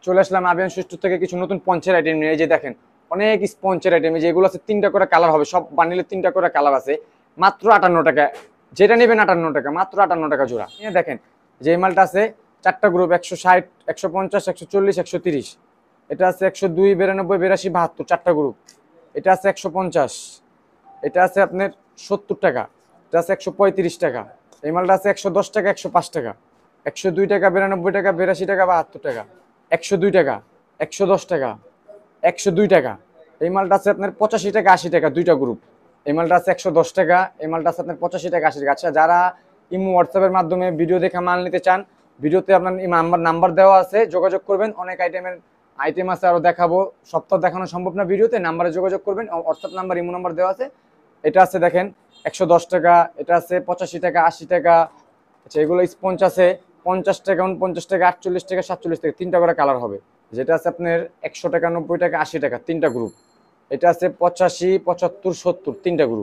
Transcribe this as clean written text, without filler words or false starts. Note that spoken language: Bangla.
চলে আসলাম আবিয়ান সুস্টু থেকে কিছু নতুন পঞ্চের আইটেম নিয়ে। এই যে দেখেন অনেক স্পঞ্চের আইটেম, যেগুলো আছে 3টা করে কালার হবে, সব বান্ডিলে 3টা করে কালার আছে, মাত্র 58 টাকা। যেটা নেবেন 58 টাকা, মাত্র 58 টাকা জোড়া। নিয়ে দেখেন যে এই মালটা আছে 4টা গ্রুপ, 160, 150, 140, 130। এটা আছে 102, 92, 82, 72, 4টা গ্রুপ। এটা আছে 150, এটা আছে আপনার 70 টাকা, এটা আছে 135 টাকা। এই মালটা আছে 110 টাকা, 105 টাকা, 102 টাকা, 92 টাকা, 82 টাকা, 72 টাকা, 102 টাকা, 110 টাকা, 102 টাকা। এই মালটা আছে আপনার 85 টাকা, 80 টাকা, 2টা গ্রুপ। এই মালটা আছে 110 টাকা, এই মালটা আছে আপনার 85 টাকা, 80 টাকা। আচ্ছা, যারা ইমো হোয়াটসঅ্যাপের মাধ্যমে ভিডিও দেখে মাল নিতে চান, ভিডিওতে আপনার আমার নাম্বার দেওয়া আছে, যোগাযোগ করবেন। অনেক আইটেম আছে আরো দেখাবো, সপ্তাহ দেখানো সম্ভব না ভিডিওতে, নাম্বারে যোগাযোগ করবেন। হোয়াটসঅ্যাপ নাম্বার, ইমো নাম্বার দেওয়া আছে। এটা আছে দেখেন 110 টাকা, এটা আছে 85 টাকা, 80 টাকা। আচ্ছা, এগুলো স্পঞ্জ আছে 50 টাকা, 49 টাকা, 48 টাকা, 47 টাকা। 3টা করে কালার হবে। যেটা আছে আপনার 100 টাকা, 90 টাকা, 80 টাকা, 3টা গ্রুপ। এটা আছে 85, 75, 70, 3টা গ্রুপ।